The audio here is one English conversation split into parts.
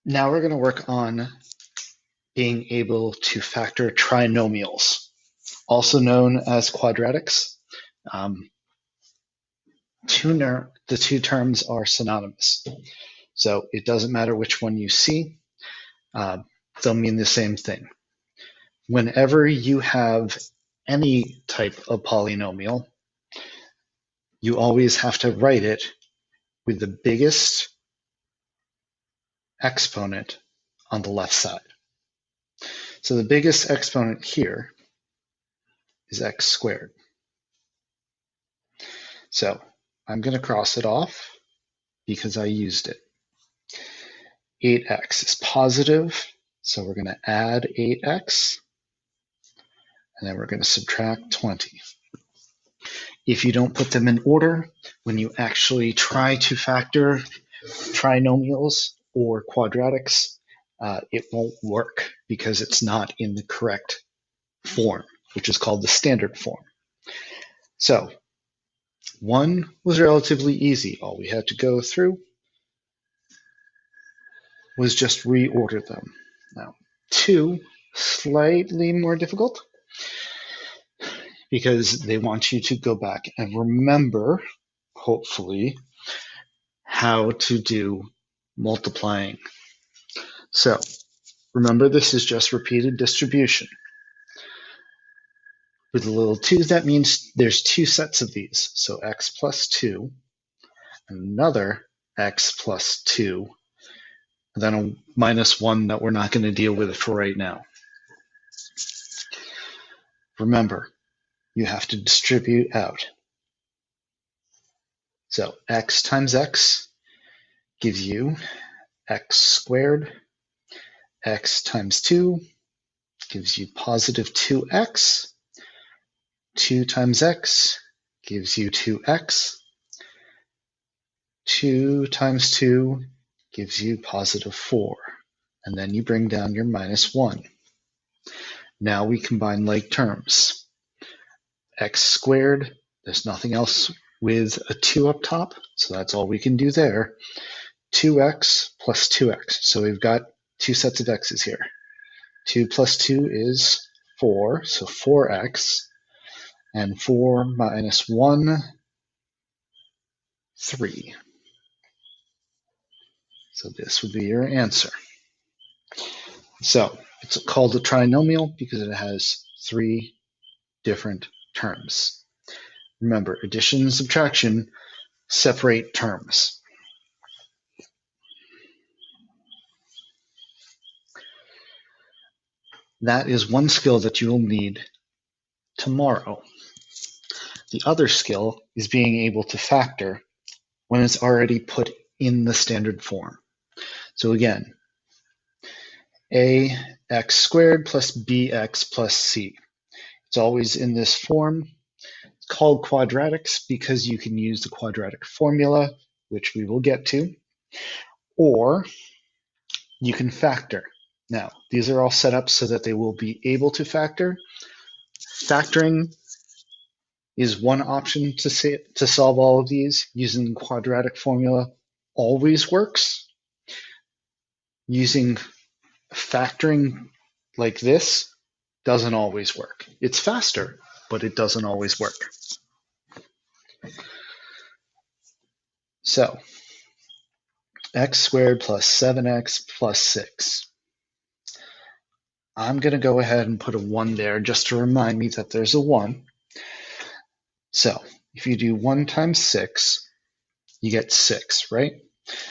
Now we're going to work on being able to factor trinomials, also known as quadratics. Um, the two terms are synonymous, so it doesn't matter which one you see, they'll mean the same thing. Whenever you have any type of polynomial, you always have to write it with the biggest exponent on the left side. So the biggest exponent here is x squared. So I'm going to cross it off because I used it. 8x is positive, so we're going to add 8x, and then we're going to subtract 20. If you don't put them in order, when you actually try to factor trinomials or quadratics, it won't work because it's not in the correct form, which is called the standard form. So 1 was relatively easy. All we had to go through was just reorder them. Now 2, slightly more difficult because they want you to go back and remember, hopefully, how to do multiplying. So remember, this is just repeated distribution. With the little 2, that means there's 2 sets of these. So x plus 2, another x plus 2, and then a minus 1 that we're not going to deal with for right now. Remember, you have to distribute out. So x times x gives you x squared. X times 2 gives you positive 2x. 2 times x gives you 2x. 2 times 2 gives you positive 4. And then you bring down your minus 1. Now we combine like terms. X squared, there's nothing else with a 2 up top, so that's all we can do there. 2x plus 2x. So we've got 2 sets of x's here. 2 plus 2 is 4, so 4x. And 4 minus 1, 3. So this would be your answer. So it's called a trinomial because it has 3 different terms. Remember, addition and subtraction separate terms. That is one skill that you will need tomorrow. The other skill is being able to factor when it's already put in the standard form. So again, ax squared plus bx plus c. It's always in this form. It's called quadratics because you can use the quadratic formula, which we will get to, or you can factor. Now, these are all set up so that they will be able to factor. Factoring is one option to solve all of these. Using the quadratic formula always works. Using factoring like this doesn't always work. It's faster, but it doesn't always work. So x squared plus 7x plus 6. I'm going to go ahead and put a 1 there just to remind me that there's a 1. So if you do 1 times 6, you get 6, right?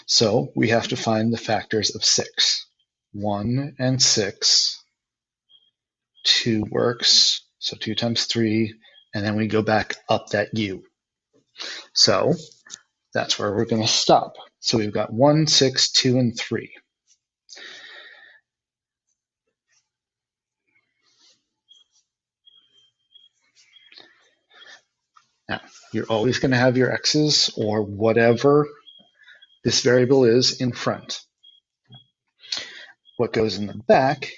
So we have to find the factors of 6. 1 and 6. 2 works, so 2 times 3, and then we go back up that u. So that's where we're going to stop. So we've got 1, 6, 2, and 3. Now, you're always going to have your x's or whatever this variable is in front. What goes in the back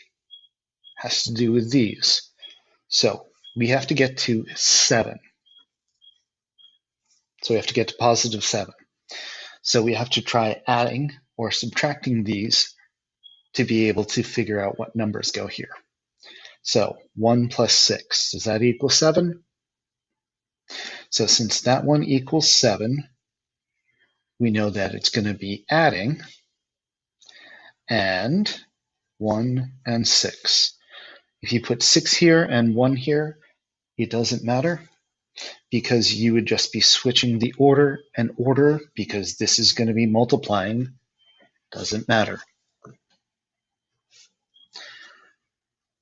has to do with these. So we have to get to 7. So we have to get to positive 7. So we have to try adding or subtracting these to be able to figure out what numbers go here. So 1 plus 6, does that equal 7? So since that one equals 7, we know that it's going to be adding and 1 and 6. If you put 6 here and 1 here, it doesn't matter because you would just be switching the order, and order, because this is going to be multiplying, doesn't matter.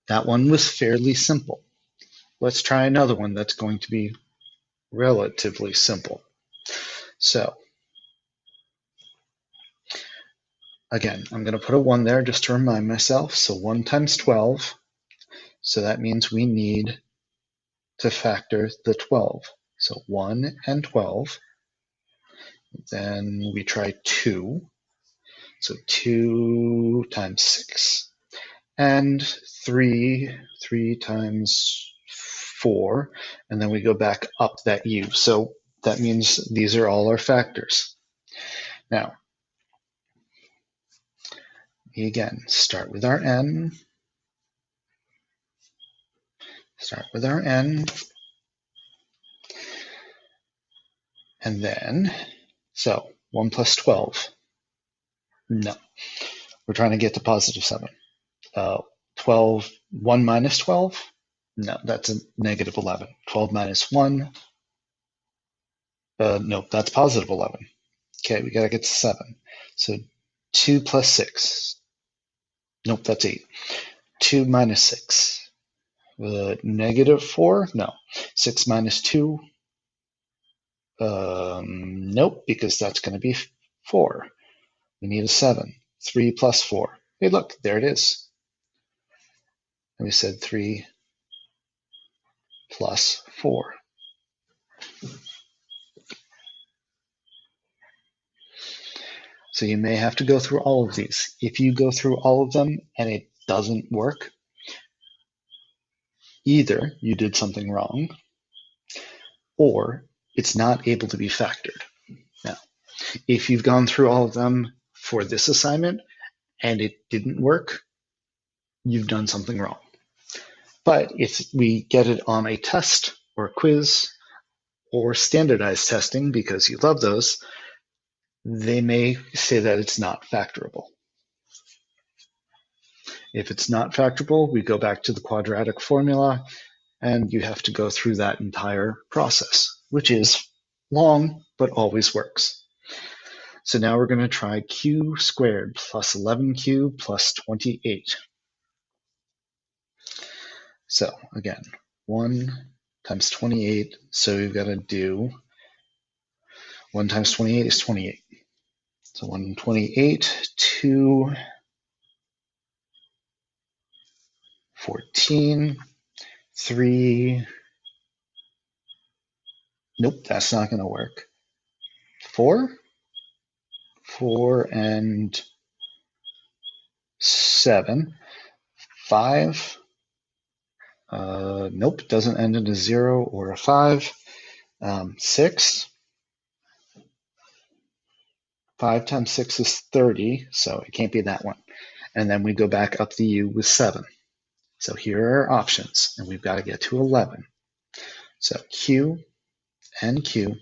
That one was fairly simple. Let's try another one that's going to be relatively simple. So again, I'm going to put a 1 there just to remind myself. So 1 times 12. So that means we need to factor the 12. So 1 and 12. Then we try 2. So 2 times 6. And 3 times 4. And then we go back up that u. So that means these are all our factors. Now, again, start with our n. Start with our n. And then, so 1 plus 12. No, we're trying to get to positive 7. 12, 1 minus 12? No, that's a negative 11. 12 minus 1? No, that's positive 11. Okay, we got to get to 7. So 2 plus 6. Nope, that's 8. 2 minus 6. Negative 4? No. 6 minus 2? Nope, because that's going to be 4. We need a 7. 3 plus 4. Hey, look, there it is. And we said 3 plus 4. So you may have to go through all of these. If you go through all of them and it doesn't work, either you did something wrong or it's not able to be factored. Now, if you've gone through all of them for this assignment and it didn't work, you've done something wrong. But if we get it on a test or a quiz or standardized testing, because you love those, they may say that it's not factorable. If it's not factorable, we go back to the quadratic formula, and you have to go through that entire process, which is long, but always works. So now we're going to try q squared plus 11q plus 28. So again, 1 times 28, so we've got to do 1 times 28 is 28. So 128, 2, 14, 3, nope, that's not going to work. 4 and 7, 5, nope, doesn't end in a 0 or a 5. 6, 5 times 6 is 30, so it can't be that one. And then we go back up the u with 7. So here are our options, and we've got to get to 11. So q and q.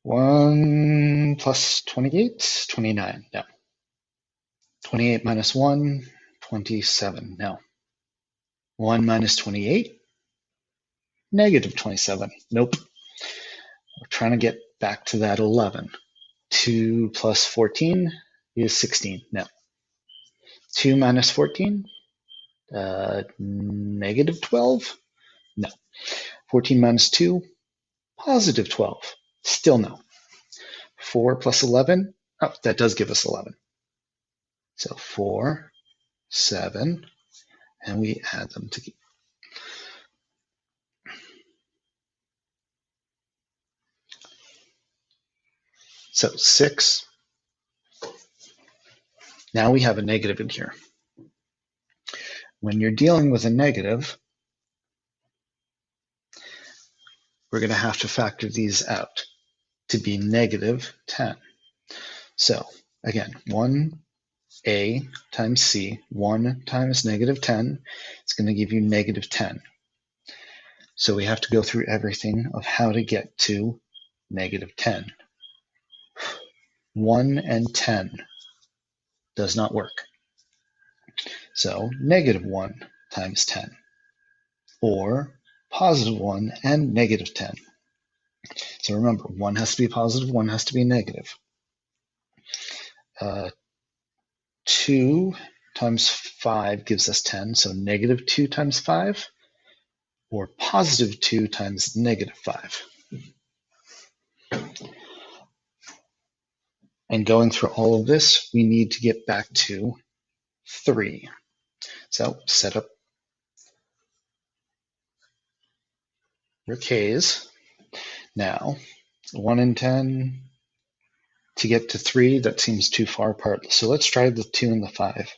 One plus 28, 29, no. 28 minus 1, 27, no. 1 minus 28, negative 27, nope. We're trying to get back to that 11. 2 plus 14 is 16, no. 2 minus 14, negative 12, no. 14 minus 2, positive 12, still no. 4 plus 11, oh, that does give us 11. So 4, 7, and we add them together. So 6. Now we have a negative in here. When you're dealing with a negative, we're going to have to factor these out. to be negative 10. So again, 1a times c, 1 times negative 10, it's going to give you negative 10. So we have to go through everything of how to get to negative 10. 1 and 10 does not work. So negative 1 times 10, or positive 1 and negative 10. So remember, 1 has to be positive, 1 has to be negative. 2 times 5 gives us 10, so negative 2 times 5, or positive 2 times negative 5. And going through all of this, we need to get back to 3. So set up your K's. Now, 1 and 10, to get to 3, that seems too far apart. So let's try the 2 and the 5.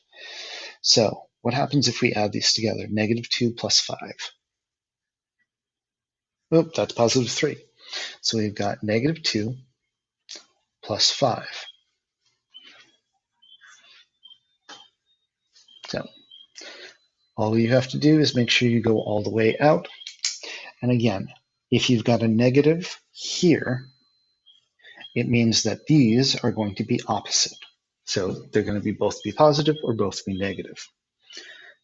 So what happens if we add these together? Negative 2 plus 5. Oop, that's positive 3. So we've got negative 2 plus 5. So all you have to do is make sure you go all the way out. And again, if you've got a negative here, it means that these are going to be opposite. So they're going to be both be positive or both be negative.